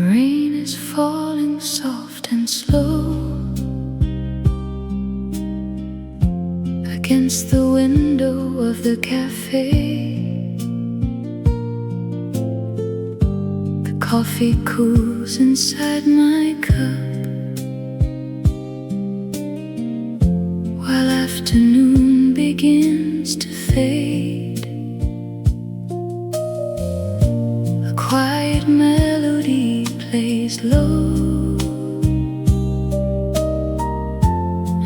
rain is falling soft and slow against the window of the cafe. The coffee cools inside my cup while afternoon begins to fade. A quiet melody plays low,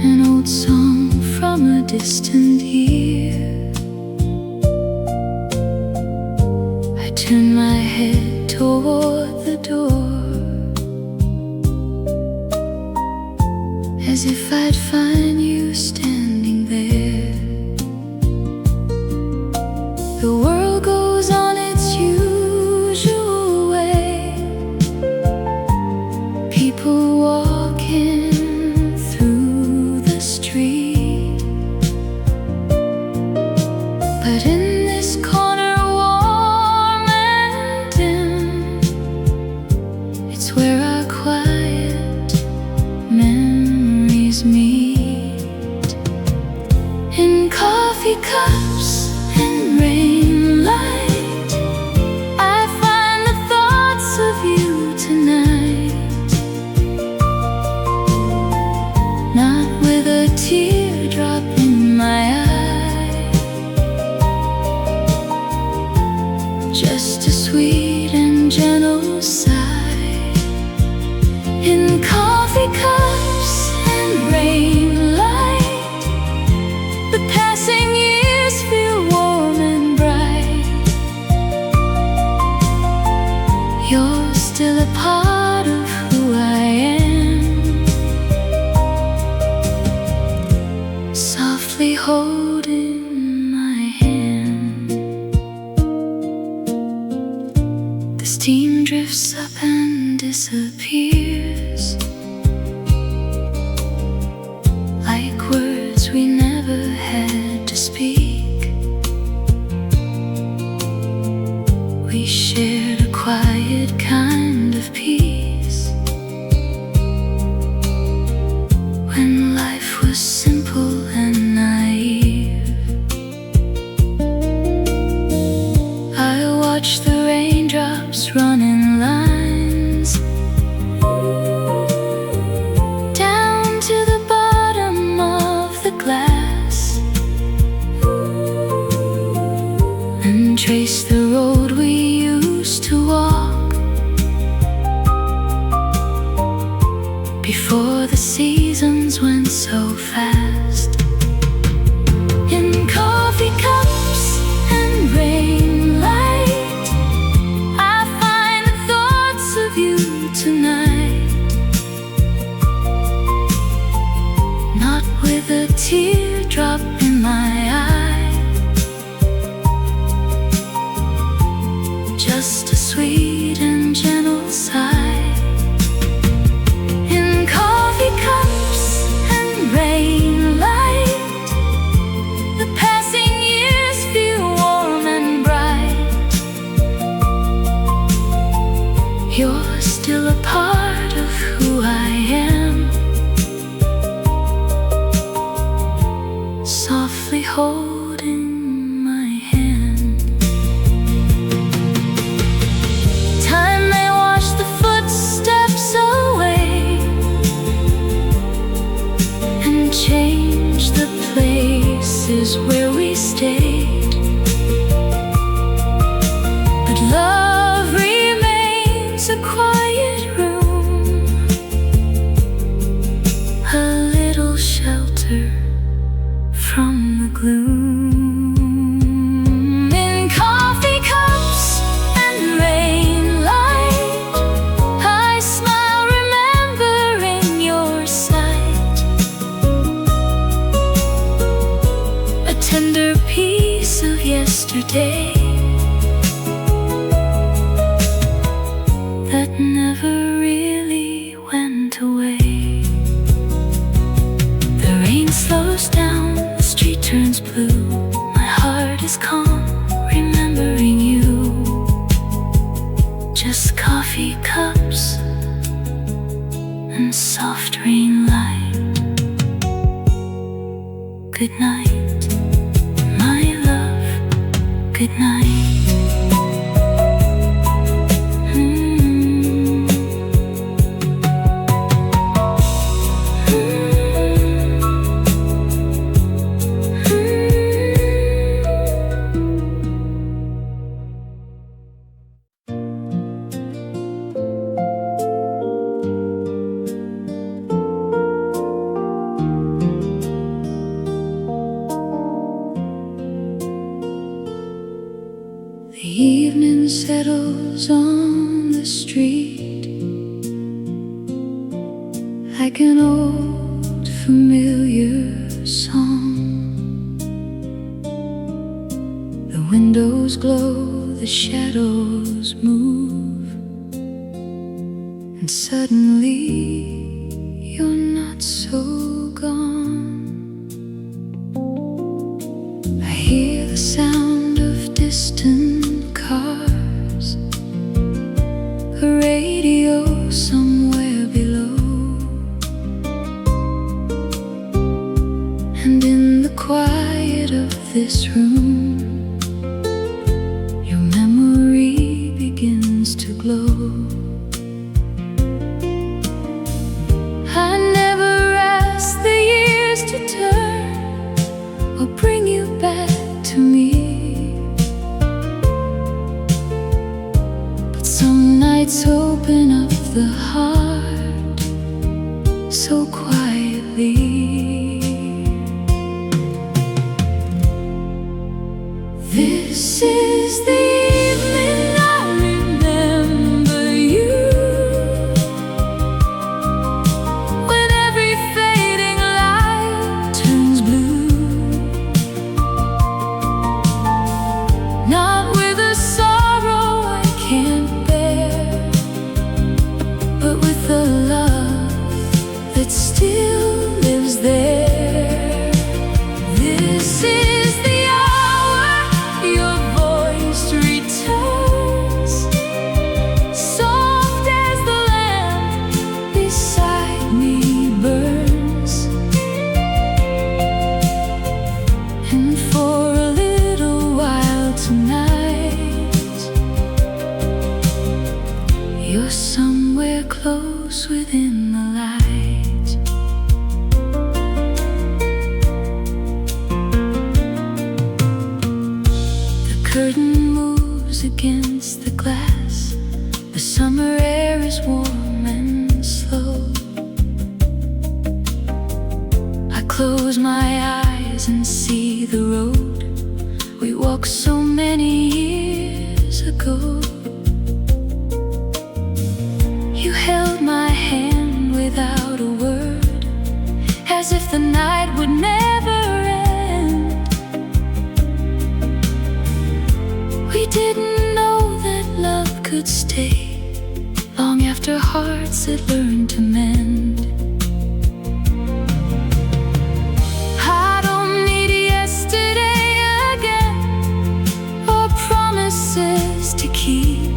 an old song from a distant year. I turn my head toward the door, as if I'd find you standing there. The world goes on its usual way, people walking through the street. But in this corner, warm and dim, it's where our quiet memories meet. In coffee cups and rain light, I find the thoughts of you tonight, not with a teardrop in my eye, just a sweet and gentle sigh. In coffee cups and rain light, the passing years feel warm and bright. You're still a part of who I am, softly holding my hand. The steam drifts up and disappears, like words we never had to speak. We shared a quiet kind of peace when life was simple and naive. I watched the raindrops run in lines down to the bottom of the glass, and trace the road we used to walk before the seasons went so fast. In coffee cups and rain light, I find the thoughts of you tonight, not with a teardrop in my eye, just a sweet and gentle sigh. In coffee cups and rain light, the passing years feel warm and bright. You're still a part of who I am, softly holding my hand. Time may wash the footsteps away and change the places where we stayed, but love remains a quiet room, a little shelter from the gloom. In coffee cups and rain light, I smile remembering your sight, a tender piece of yesterday that never really went away. The rain slows down, the street turns blue, my heart is calm, remembering you. Just coffee cups and soft rain light. Good night, my love, good night. The evening settles on the street like an old familiar song. The windows glow, the shadows move, and suddenly you're not so gone. I hear the sound of distant cars, a radio somewhere below, and in the quiet of this room, your memory begins to glow. I never asked the years to turn or bring you back to me. Some nights open up the heart so quietly. This is the evening I remember you, when every fading light turns blue. Not with a sorrow I can't bear, but with a love that still lives there. This is the hour your voice returns, soft as the lamp beside me burns. And for a little while tonight, you're somewhere close within the light. The curtain moves against the glass. The summer air is warm and slow. I close my eyes and see the road we walked so many years ago. You held my hand without a word, as if the night would never end. We didn't know that love could stay long after hearts had learned to mend. I don't need yesterday again, or promises to keep.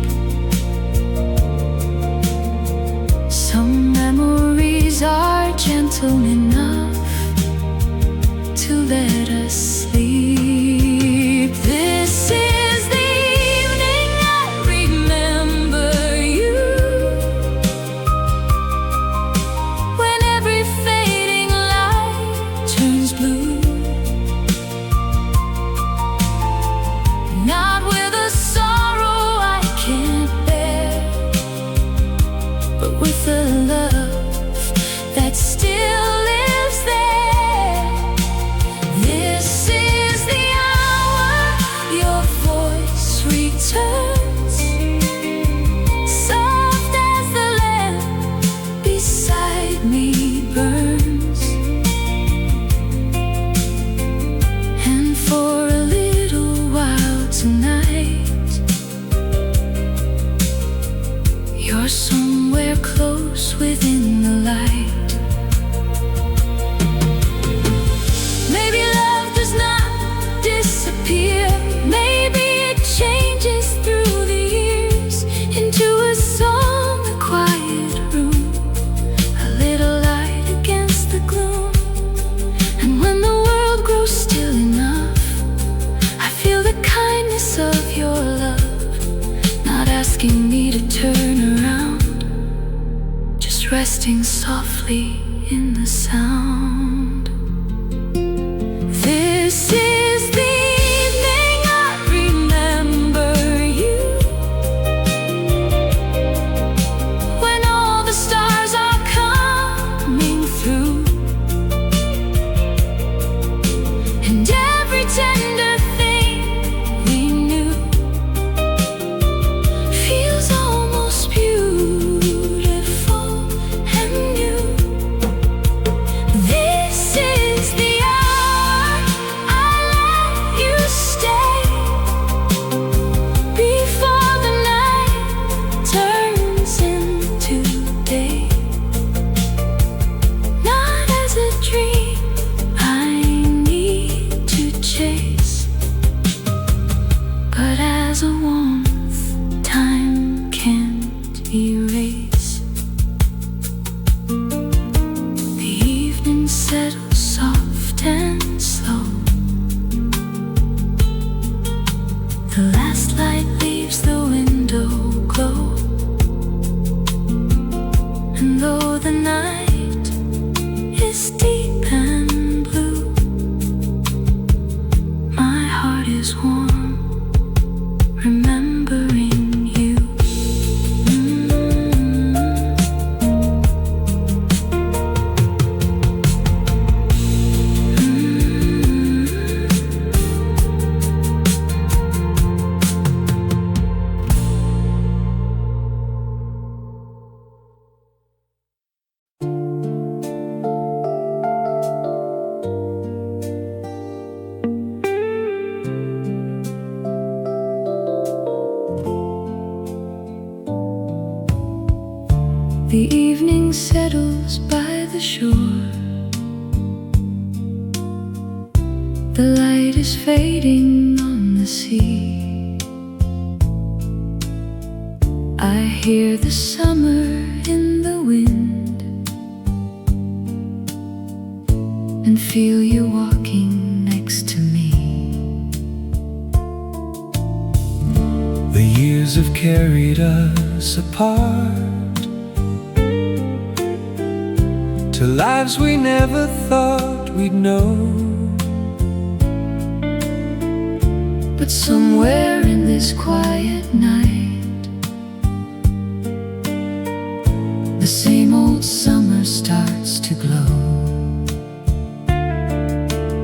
Some memories are gentle enough to let us sleep. This is the evening I remember you, when every fading light turns blue. Not with a sorrow I can't bear, but with a love that still lives there. This is the hour your voice returns, soft as the lamp beside me burns. And for a little while tonight, you're somewhere close within the light. Maybe love does not disappear. Maybe it changes through the years into a song, a quiet room, a resting softly in the sound. This is the evening I remember you, when all the stars are coming through, and every tender thing we knew feels almost beautiful and new. This is the hour I let you stay, before the night turns into day. Not as a dream I need to chase, but as a warmth time can't erase. The evening settles soft and slow. The last light leaves the window glow, and though the night is deep and blue, my heart is warm, remembering you. The evening settles by the shore. The light is fading on the sea. I hear the summer in the wind, and feel you walking next to me. The years have carried us apart to lives we never thought we'd know. But somewhere in this quiet night, the same old summer starts to glow.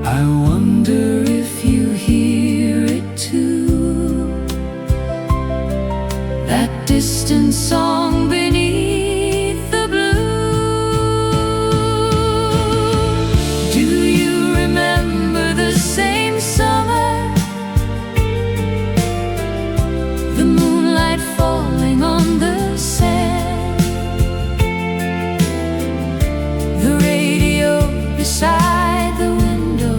I wonder if you hear it too, that distant song beneath the blue. Do you remember the same summer? The moonlight falling on the sand, the radio beside the window,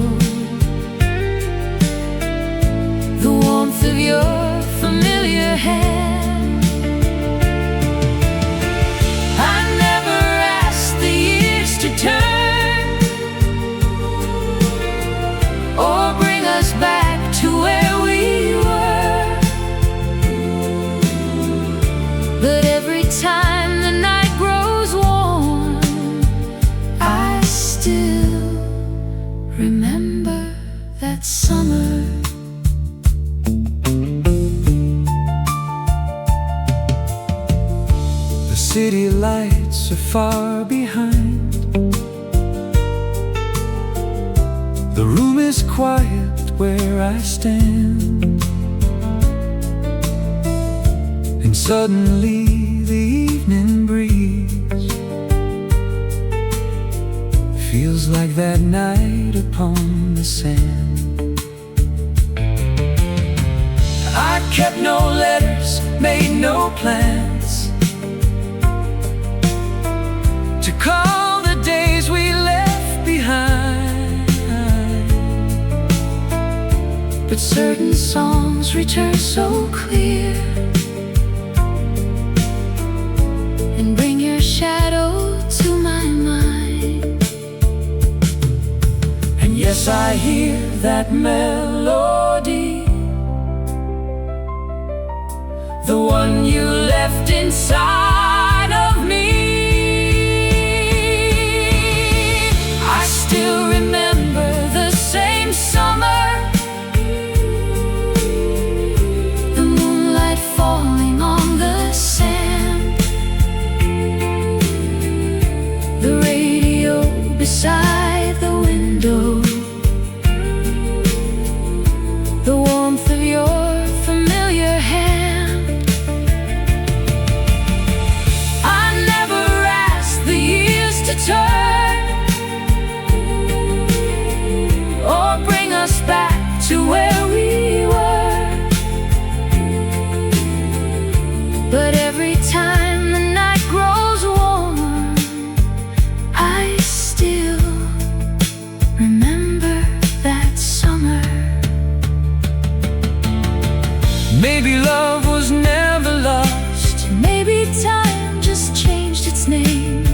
the warmth of your familiar hand. I never asked the years to turn or bring us back to where we were, but every time the night grows warm, I still remember that summer. the city lights are far behind. The room is quiet where I stand, and suddenly the evening breeze feels like that night upon the sand. I kept no letters, made no plans to call the days we left behind, But certain songs return so clear and bring your shadow to my mind. and yes, I hear that melody, the one you left inside of me. to where we were. But every time the night grows warmer, I still remember that summer. Maybe love was never lost, Maybe time just changed its name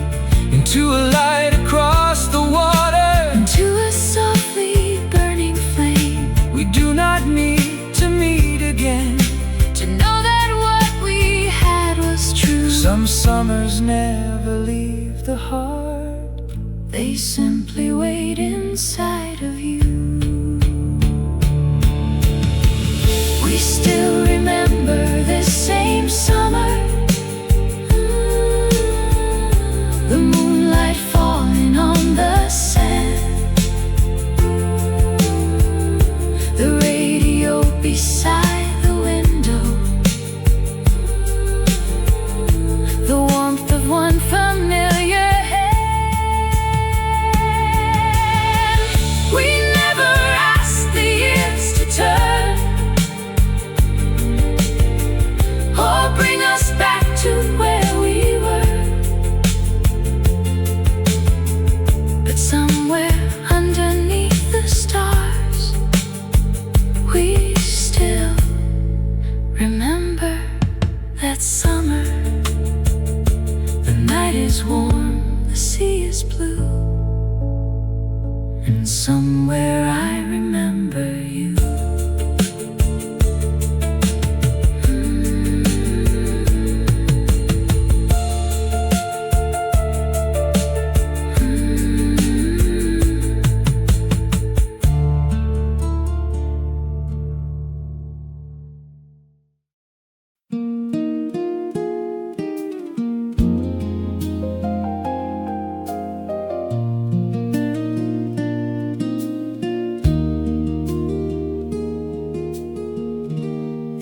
into a light across the water, into a softly burning flame. we do not need to meet again, To know that what we had was true. some summers never leave the heart, They simply wait inside of you. We still remember this same summer, the moonlight falling on the sand, the radio beside the window, the warmth of one familiar hand. We never asked the years to turn or bring us back to where we were. But somewhere underneath the stars, we still remember that summer. The night is warm, the sea is blue, and somewhere I remember you.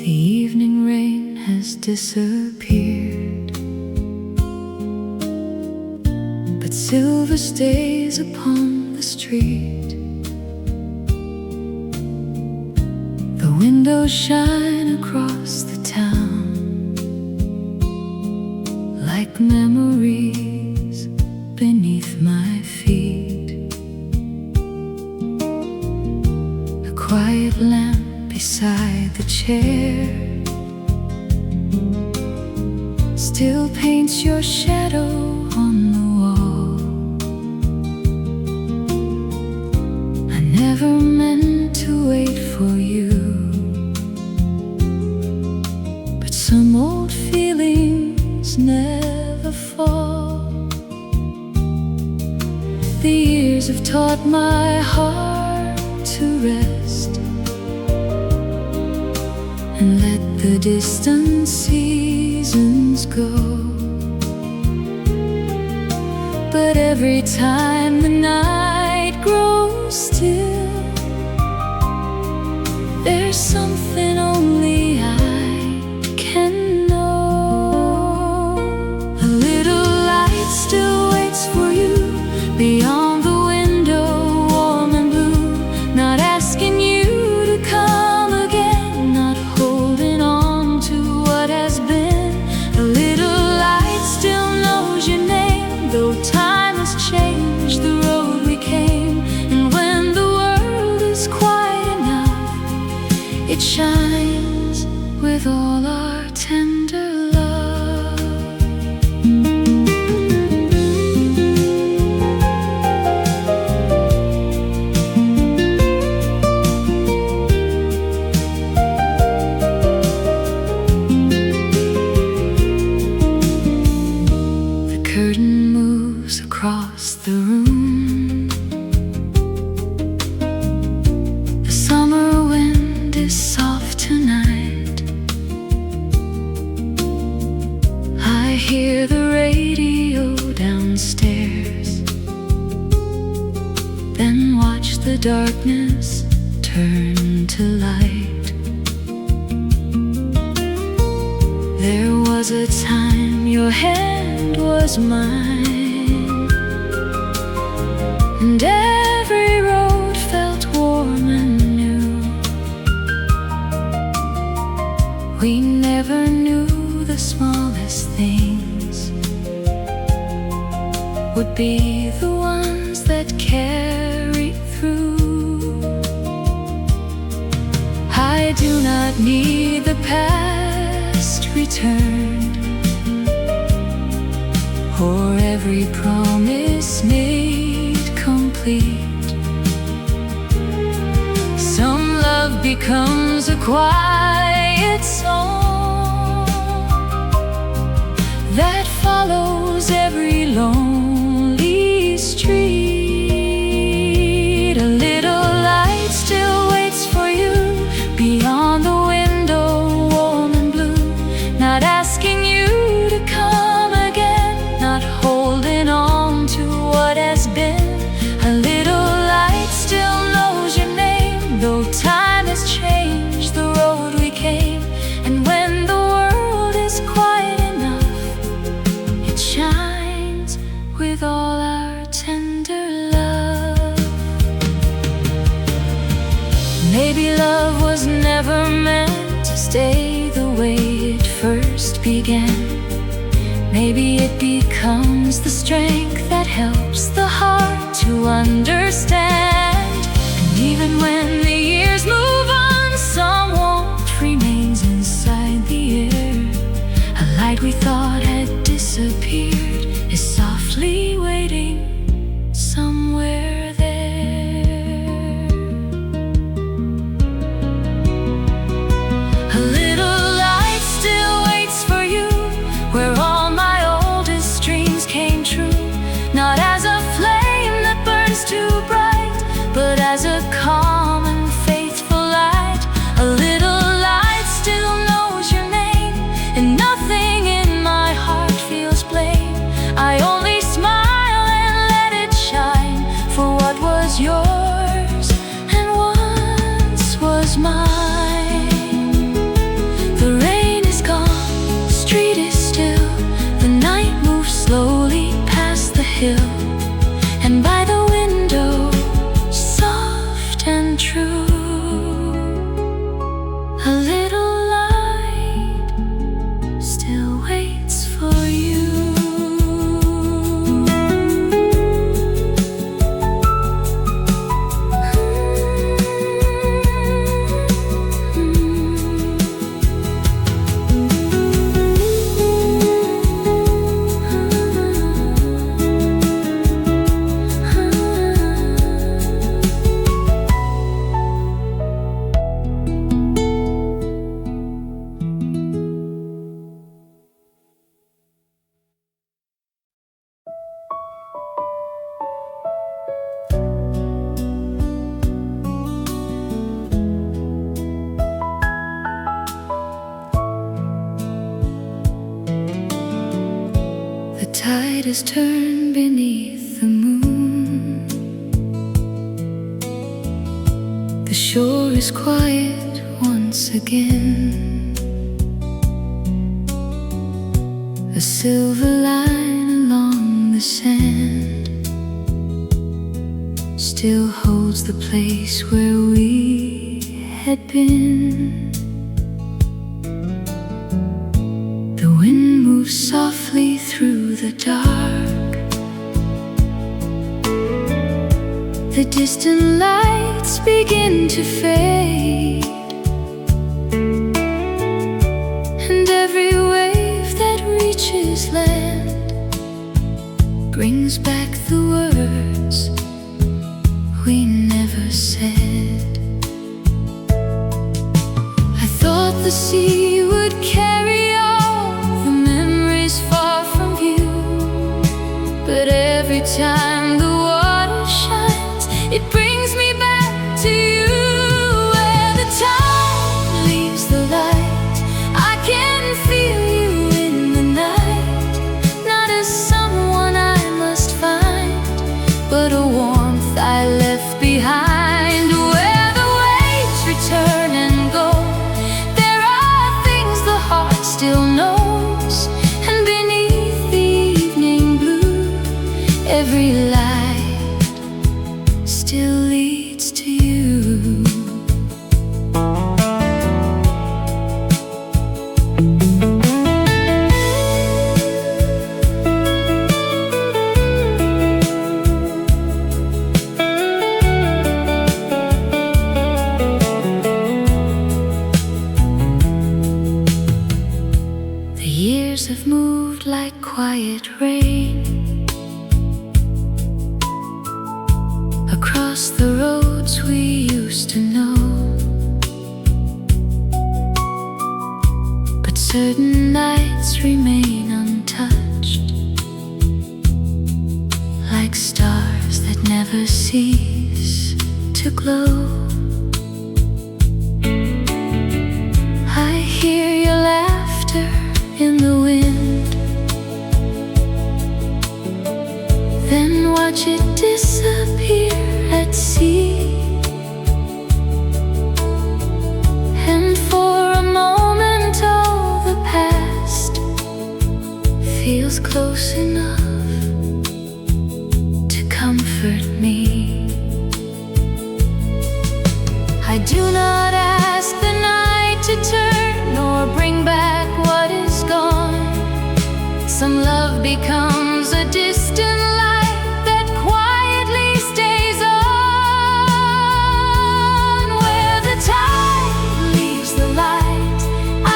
The evening rain has disappeared, but silver stays upon the street. The windows shine across the town like memories beneath my feet. A quiet lamp beside the chair still paints your shadow on the wall. I never meant to wait for you, but some old feelings never fall. The years have taught my heart to rest and let the distant seasons go. But every time the night grows still, there's something only I can know. A little light still waits for you beyond the window, warm and blue, not asking you to come again, not holding on to what has been. A little light still knows your name, though time has changed the road we came. And when the world is quiet enough, it shines with all our tender love. The curtain moves across the room. The summer wind is soft tonight. I hear the radio downstairs, then watch the darkness turn to light. There was a time your hand was mine, and every road felt warm and new. never knew the smallest things would be the ones that carry through. I do not need the past returned, or every promise made complete. Some love becomes a quiet song that follows every lonely street. A little light still waits for you beyond the window, warm and blue, not asking you to come again, not holding on to what has been. A little light still knows your name, though time has changed the road we came. And when the world is quiet enough, it shines with all our tender love. Maybe love was never meant to stay the way it first began. Maybe it becomes the strength that helps the heart to understand. And even when the years move on, some warmth remains inside the air. A light we thought had disappeared is softly waiting somewhere there. A little light still waits for you where all my oldest dreams came true, not as a flame that burns too bright, but as a calm and faithful light. A little light still knows your name, and nothing in my heart feels blame. I only smile and let it shine for what was yours and once was mine. The rain is gone, the street is still, the night moves slowly past the hill, and by the window, soft and true, a little light still waits for you. The tide has turned beneath the moon. The shore is quiet once again. A silver line along the sand still holds the place where we had been. The wind moves softly through the dark. The distant lights begin to fade, and every wave that reaches land brings back the words we never said. I thought the sea would carry all the memories far from view, but every time the water shines, it brings me back to you. Where the tide leaves the light, I can feel you in the night, not as someone I must find, but a warmth I left behind. Where the waves return and go, there are things the heart still knows, and beneath the evening blue, every light still leads to you. rain across the roads we used to know. But certain nights remain untouched, like stars that never cease to glow. I hear your laughter in the wind, then watch it disappear at sea. And for a moment all the past feels close enough to comfort me. I do not ask the night to turn or bring back what is gone. Some love becomes a distant light that quietly stays on. Where the tide leaves the light,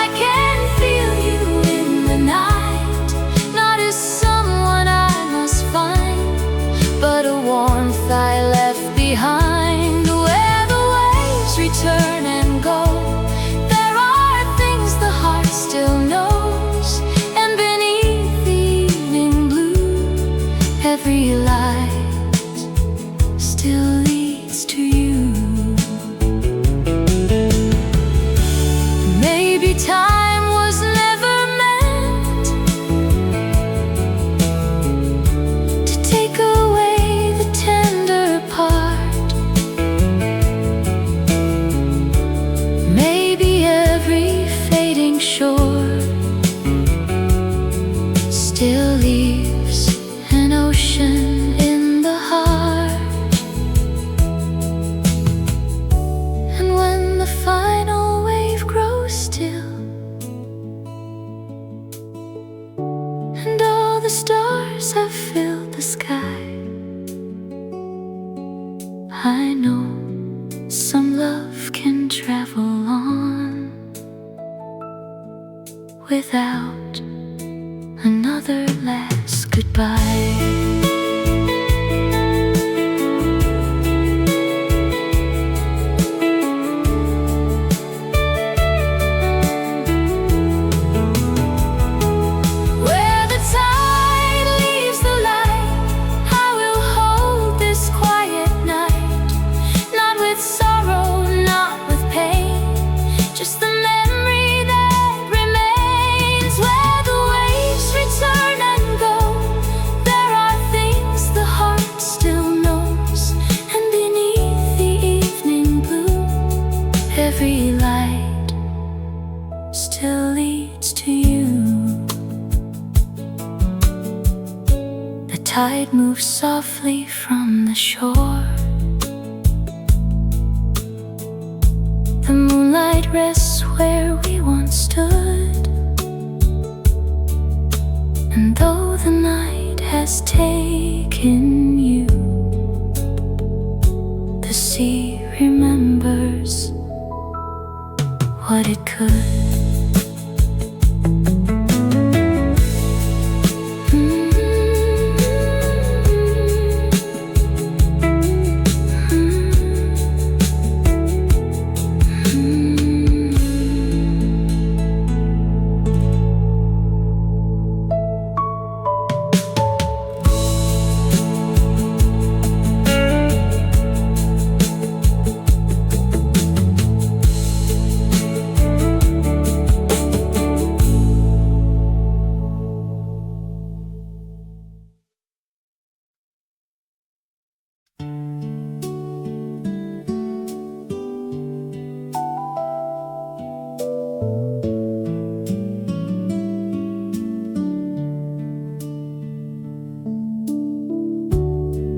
I can feel you in the night. Not as someone I must find, but a warmth I left behind. Where the waves return and go, there are things the heart still knows. And beneath the evening blue, every light still leads to you. Maybe time was never meant to take away the tender part. Maybe every fading shore still leaves an ocean in the heart. And when the final wave grows still, and all the stars have filled the sky, I know some love can travel on without another last goodbye. Where the tide leaves the light, I will hold this quiet night. Not with sorrow, not with pain, just the memory that remains. Where the waves return and go, there are things the heart still knows. And beneath the evening blue, every light still leads to you. The tide moves softly from the shore. The moonlight rests where we once stood. And though the night has taken you, the sea remembers what it could.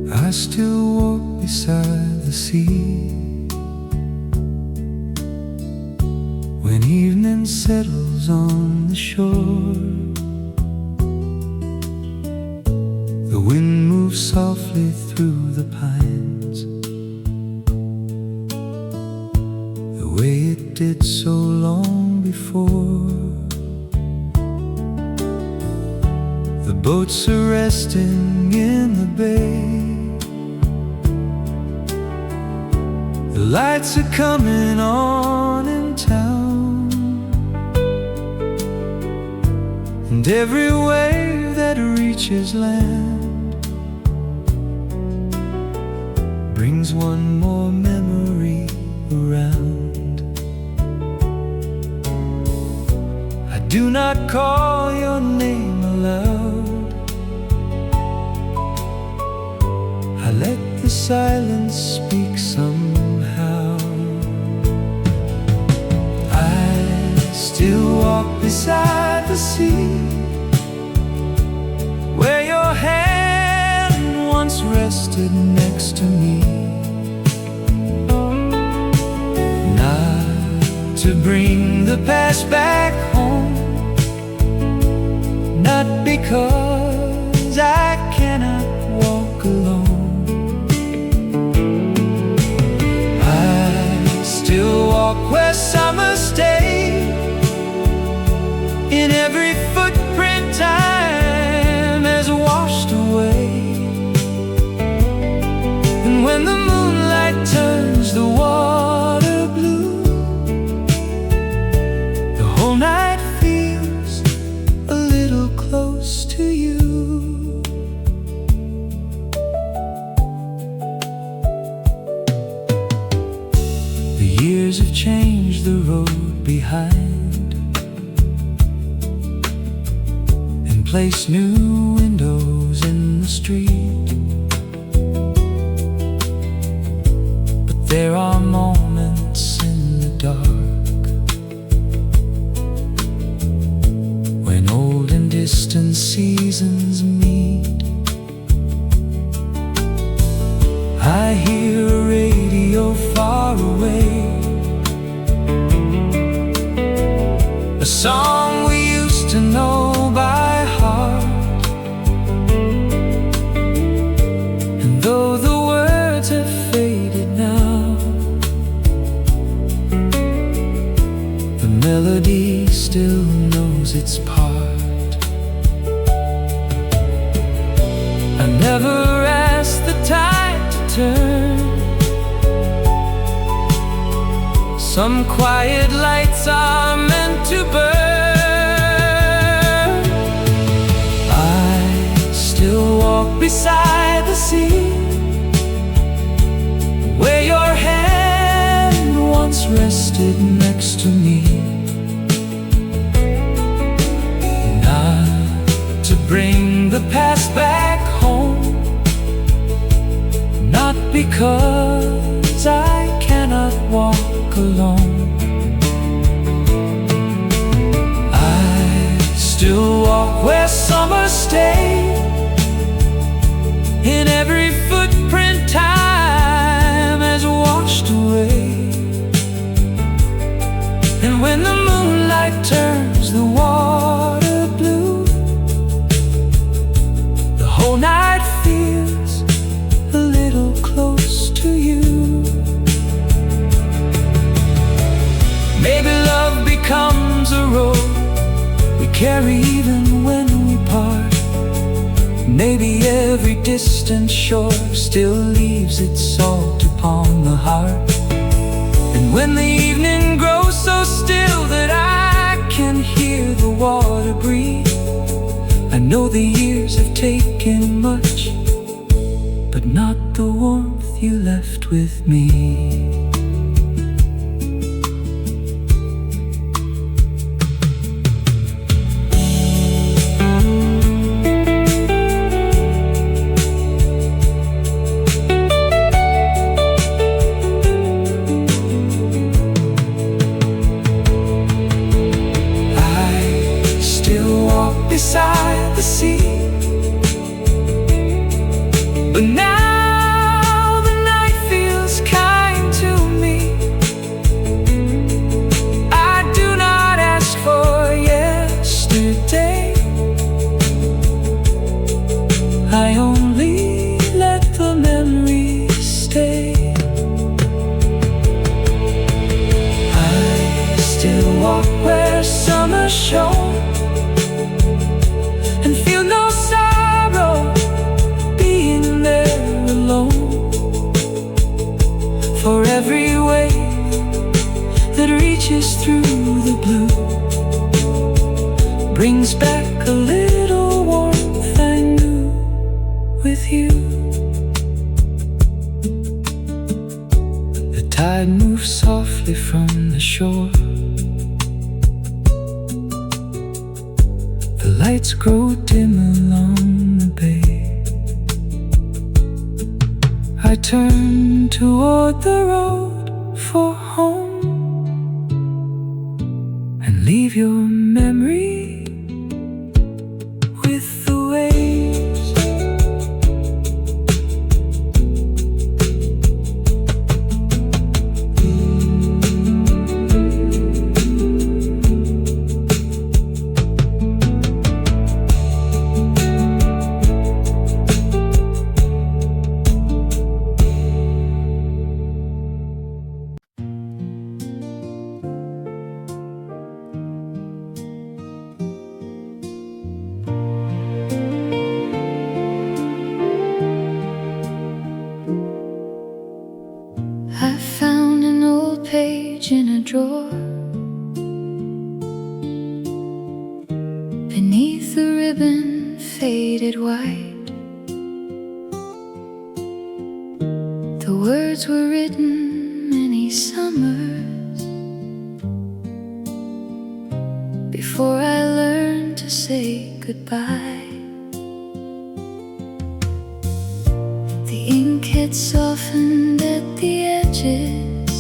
I still walk beside the sea when evening settles on the shore. The wind moves softly through the pines, the way it did so long before. The boats are resting in the bay. The lights are coming on in town, and every wave that reaches land brings one more memory around. I do not call your name aloud. I let the silence speak somehow. I still walk beside the sea, where your hand once rested next to me. Not to bring the past back home, not because I cannot walk alone. I still walk where summer stays, in every footprint time has washed away. And when the moonlight turns the water blue, the whole night feels a little close to you. The years have changed the road behind and placed new windows in the street. But there are moments in the dark when old and distant seasons meet. I hear a radio far away, a song we used to know by heart. And though the words have faded now, the melody still knows its part. I never asked the tide to turn. Some quiet lights are meant to burn. I still walk beside the sea, where your hand once rested next to me. Not to bring the past back home, not because I cannot walk alone. I still walk where summer stays, in every footprint time has washed away. And when the moonlight turns the water blue, the whole night feels a little close to you. Maybe love becomes a road we carry even when we part. Maybe every distant shore still leaves its salt upon the heart. And when the evening grows so still that I can hear the water breathe, I know the years have taken much, but not the warmth you left with me. Beside the sea, but now the night feels kind to me. I do not ask for yesterday, I only let the memories stay. I still walk where summer shone and feel no tide moves softly from the shore. The lights grow dim along the bay. I turn toward the road for home and leave your memory with the waves. I found an old page in a drawer beneath the ribbon faded white. The words were written many summers before I learned to say goodbye. The ink had softened at the edges,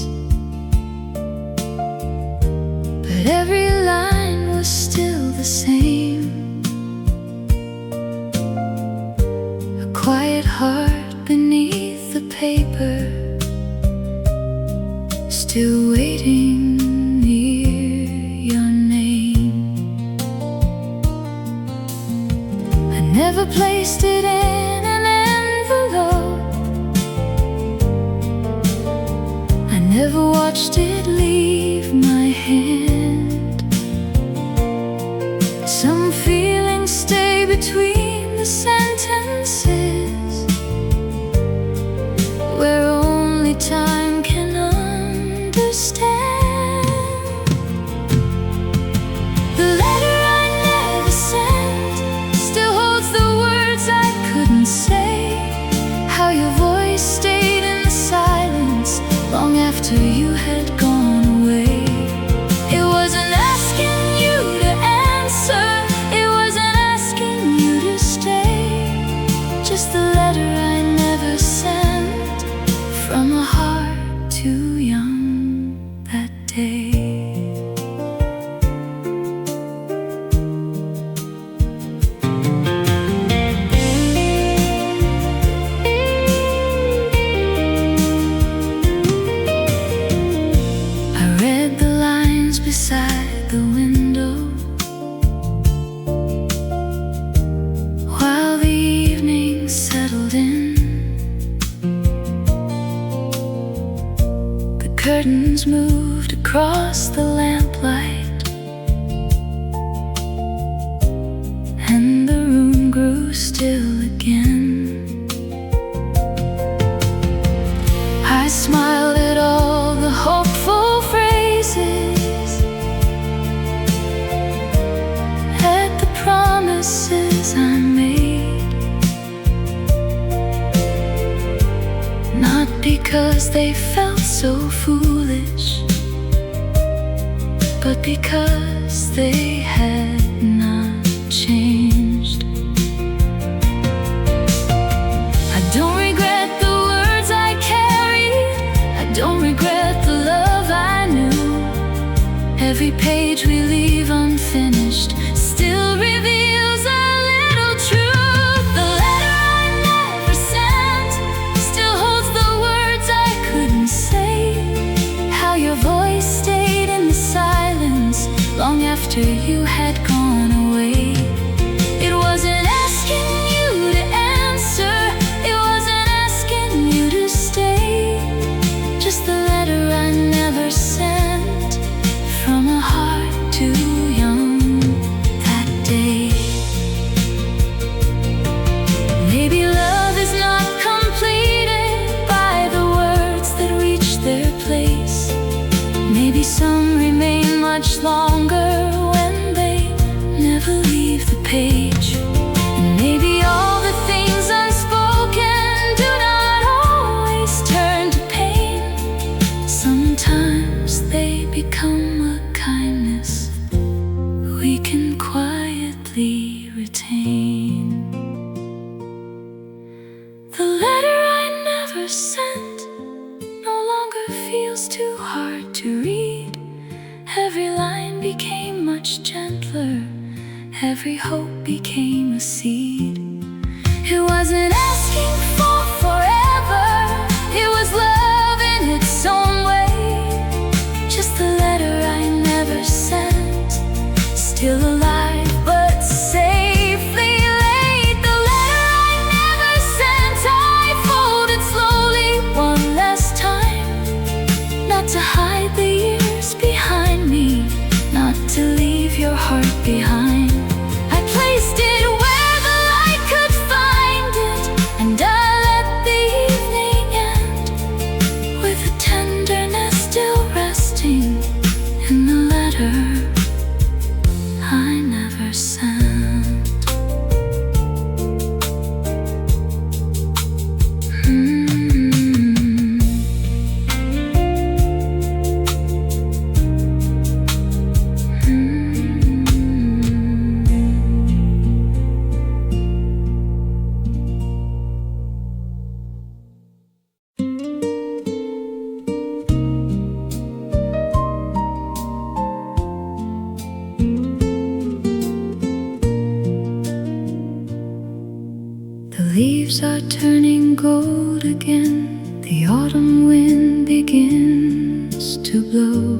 but every line was still the same. A quiet heart beneath the paper, still waiting near your name. I never placed it in an envelope, I never watched it leave my hand. Some feelings stay between the sentences, where only time can understand. The letter I never sent still holds the words I couldn't say. How your voice stayed in the silence long after you had gone away. It wasn't asking you to answer, it wasn't asking you to stay, just the letter I never sent from a heart too young that day. I read the lines beside the window while the evening settled in. The curtains moved across the lamplight, and the room grew still again. I smiled at all the hopeful phrases, at the promises I made, not because they felt so foolish, but because they had not changed. I don't regret the words I carried, I don't regret the love I knew. Every page we leave unfinished still reveals a little truth. The letter I never sent still holds the words I couldn't say. How your voice stayed in the silence long after you had gone away. It wasn't asking you to answer, it wasn't asking you to stay, just the letter I never sent from a heart too young that day. Maybe love is not completed by the words that reach their place. Maybe some remain much longer when they never leave the page. And maybe all the things unspoken do not always turn to pain. Some never sent no longer feels too hard to read. Every line became much gentler, every hope became a seed. It wasn't asking for forever, it was love in its own way. Just the letter I never sent, still alive but safely laid. The letter I never sent, I folded slowly one last time. Not to hide the years behind me, not to leave your heart behind. I placed it where the light could find it, and I let the evening end with a tenderness still resting in the letter I never sent. The leaves are turning gold again, the autumn wind begins to blow.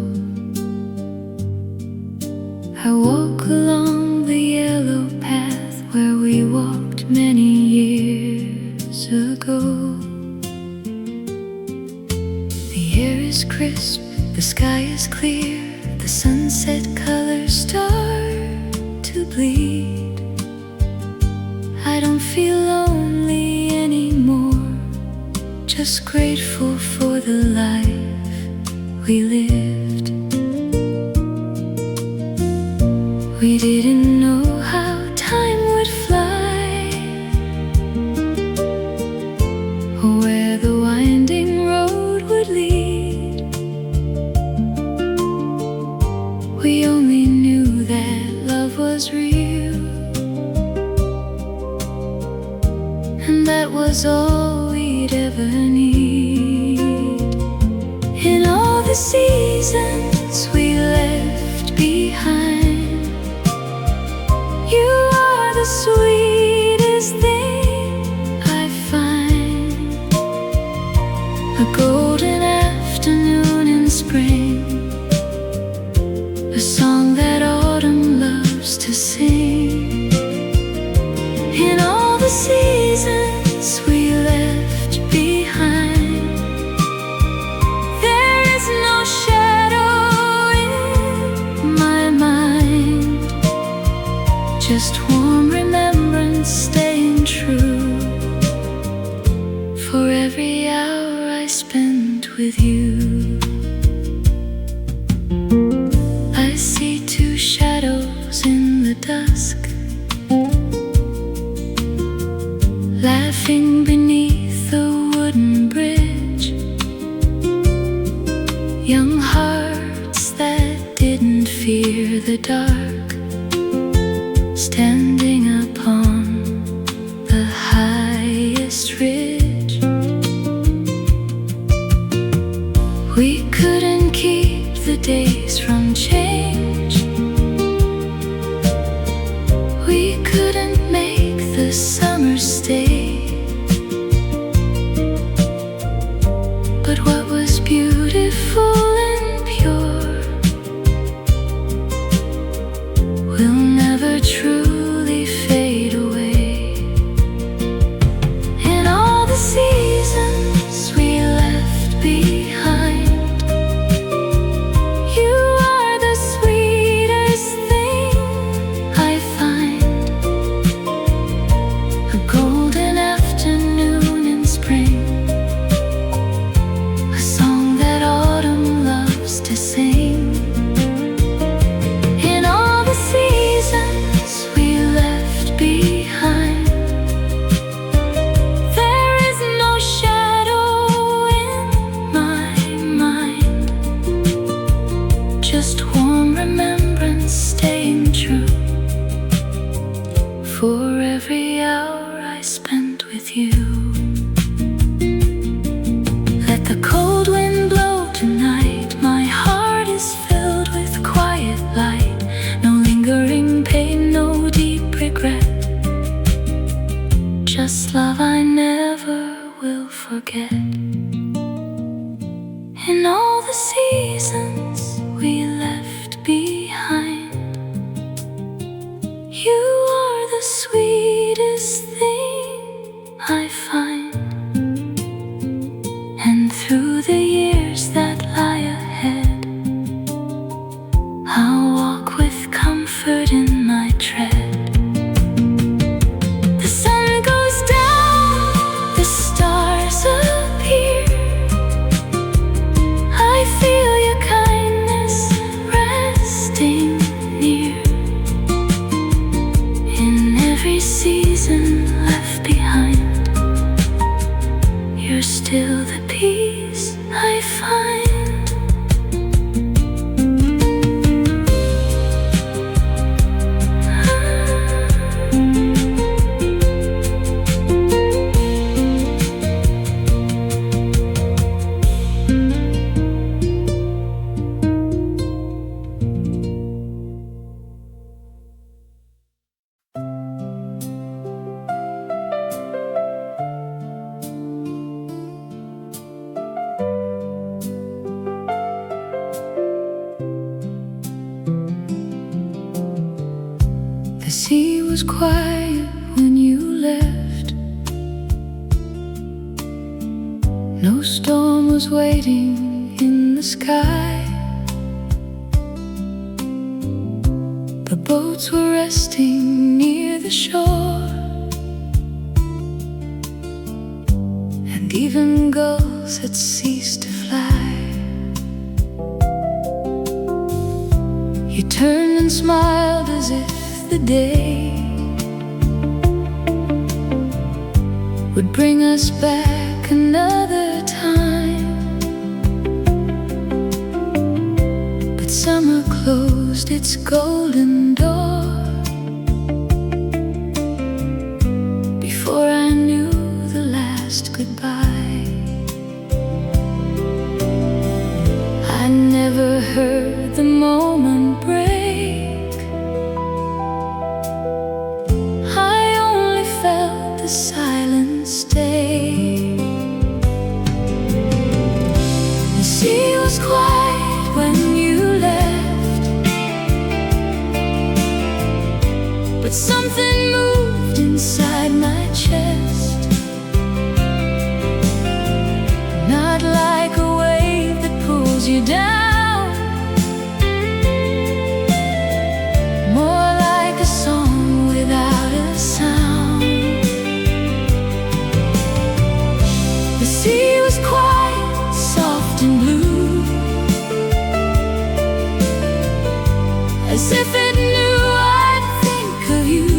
I walk along the yellow path where we walked many years ago. The air is crisp, the sky is clear, the sunset colors start to bleed. I don't feel lonely anymore, just grateful for the life we lived. We didn't know how time would fly, or where the winding road would lead. We only knew that love was real, and that was all we'd ever need. In all the seasons we left behind, you are the sweetest thing I find. A golden afternoon in spring, a song that autumn loves to sing. In all the seasons we left behind, there is no shadow in my mind, just warm remembrance staying true for every hour I spent with you. I see two shadows in the dusk, laughing beneath the wooden bridge. Young hearts that didn't fear the dark, standing upon the highest ridge. We couldn't keep the days from change, we couldn't make the summer stay. this love I never will forget. In all the seasons we left behind, you are the sweetest thing I find. And through the years that lie ahead, I'll walk with comfort in my tread. The sun goes down, the stars appear. I feel your kindness resting near. In every season left behind, you're still the peace I find. The sea was quiet when you left. No storm was waiting in the sky. The boats were resting near the shore, and even gulls had ceased to fly. You turned and smiled as if the day would bring us back another time. But summer closed its golden door before I knew the last goodbye. I never heard the moment break. The silence stay. The sea was quiet when you left, but something moved inside my chest. Not like a wave that pulls you down, more like a song without a sound. The sea was quiet, soft and blue, as if it knew I'd think of you.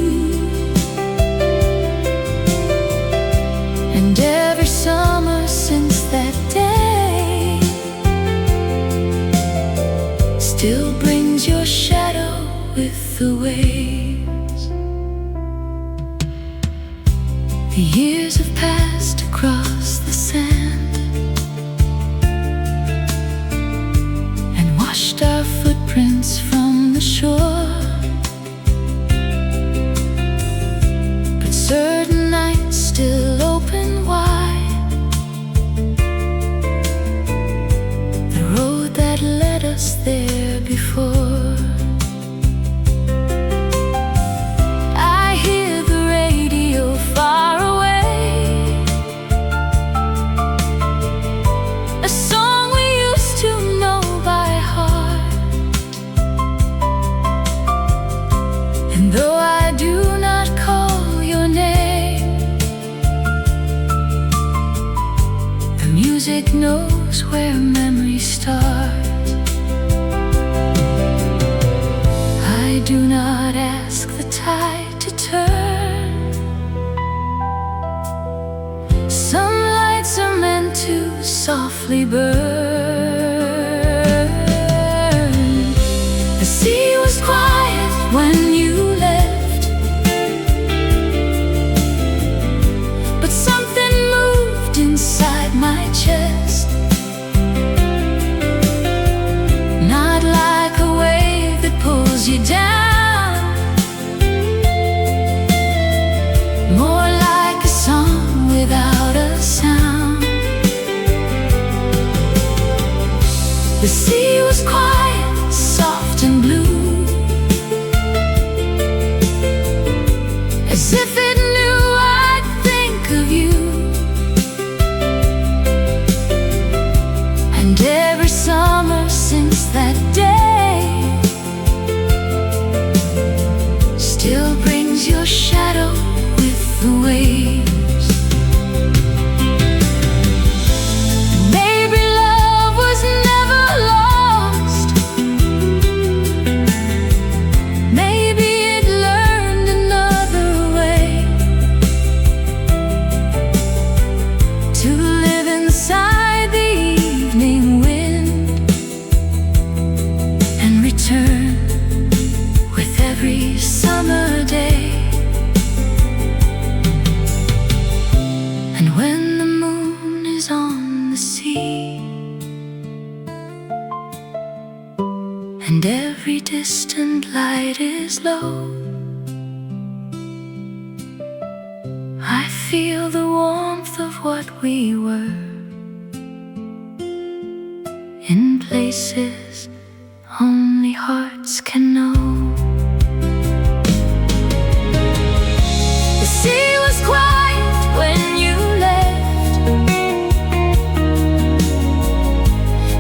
And every summer since that day still brings your shadow with the waves. The years have passed across the sand and washed our footprints from the shore. But certain nights still open wide, the road that led us there before. I hear the radio far away, a song we used to know by heart. And though I do not call your name, the music knows where memories start. I do not ask the tide to turn. Some lights are meant to softly burn. The sea was quiet when you left, but something moved inside my chest. Not like a wave that pulls you down, more like a song And when the moon is on the sea, and every distant light is low, I feel the warmth of what we were, in places only hearts can know. The sea was quiet when you left,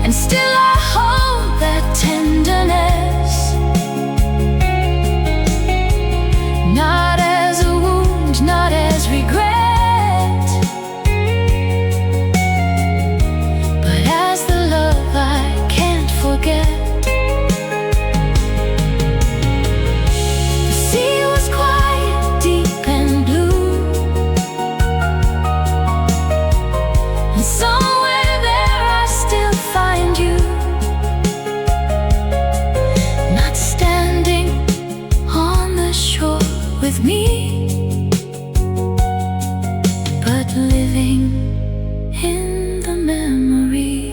and still I hold that tenderness, not as a wound, not as regret, but as the love I can't forget. The sea was quiet, deep and blue, and somewhere there I still find you, not standing on the shore with me, but living in the memory.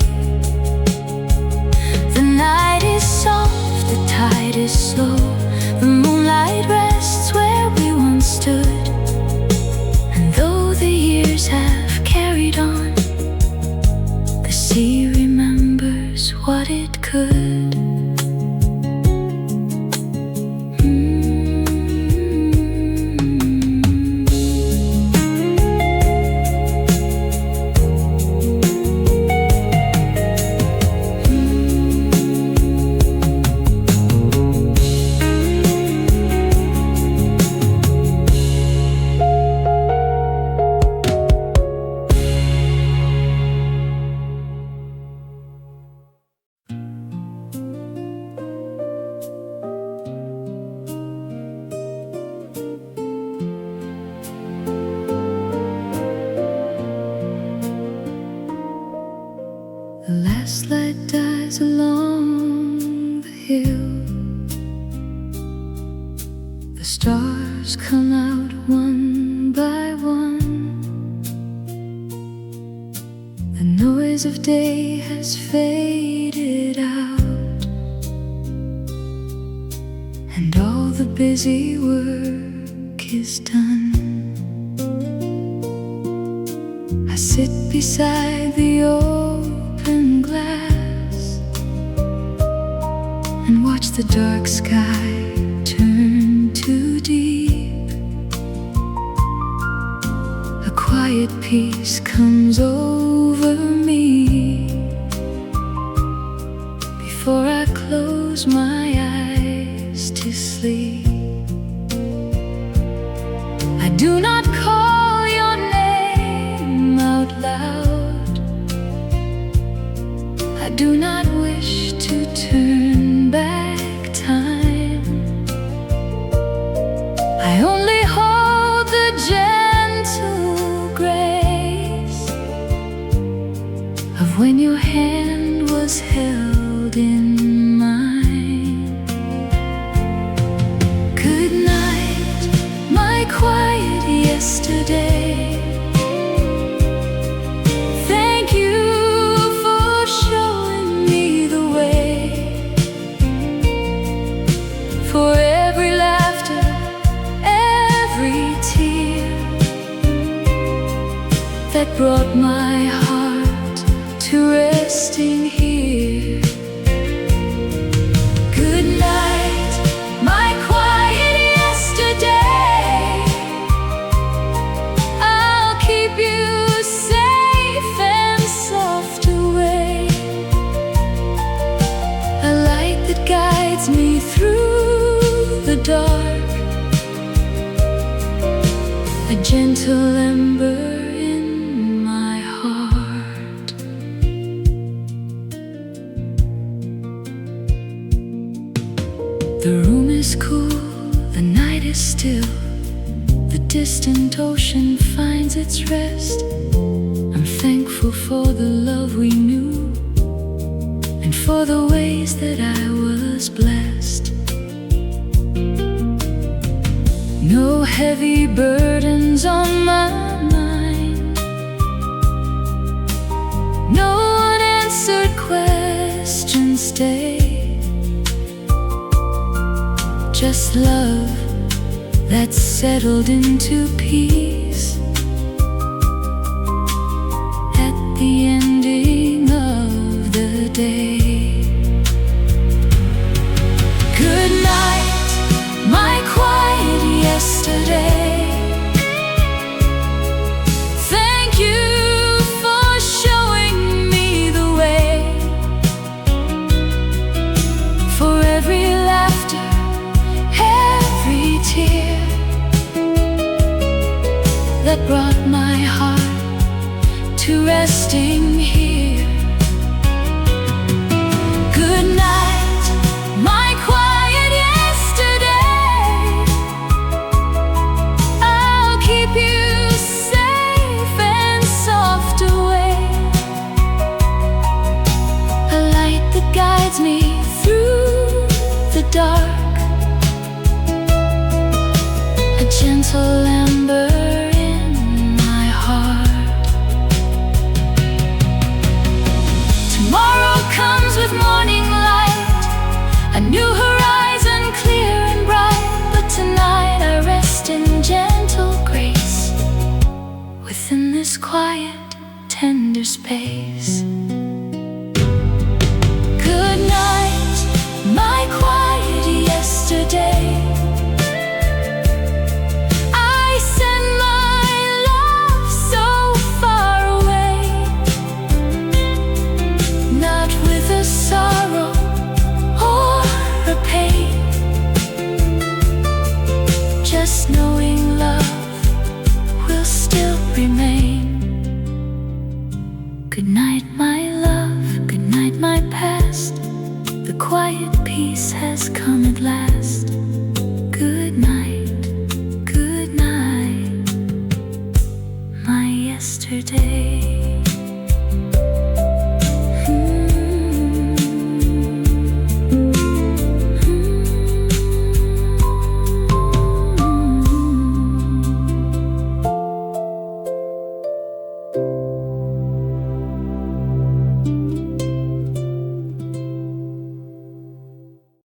The night is soft, the tide is slow, the moonlight rests where we once stood, and though the years have carried on, the sea remembers what it could. The last light dies along the hill, the stars come out one by one, the noise of day has faded out, and all the busy work is done. I sit beside the open glass and watch the dark sky turn to deep. A quiet peace comes over me before I close my eyes to sleep. I do not call your name out loud, I do not wish to turn back time. I only hold the gentle grace of when your hand was held in mine. Good night, my quiet yesterday. Thank you for showing me the way, for every laughter, every tear that brought my heart to resting here. Good night, my quiet yesterday. I'll keep you safe and soft away, a light that guides me through the dark, a gentle ember in my heart. The room is cool, the night is still, the distant ocean finds its rest. I'm thankful for the love we knew, and for the ways that I was blessed. No heavy burdens on my mind, just love that's settled into peace at the ending of the day. Good night, my quiet yesterday. Thank you for showing me the way. For every laughter, every tear that brought my heart to resting here. Good night, my quiet yesterday. I'll keep you safe and soft away. A light that guides me through the dark, a gentle ember in my heart. Tomorrow comes with morning light, a new horizon clear and bright. But tonight I rest in gentle grace within this quiet, tender space. Good night, my quiet yesterday. I send my love so far away, not with a sorrow or a pain, just knowing love will still remain. Good night, my love, good night, my past. The quiet peace has come at last. Good night, my yesterday.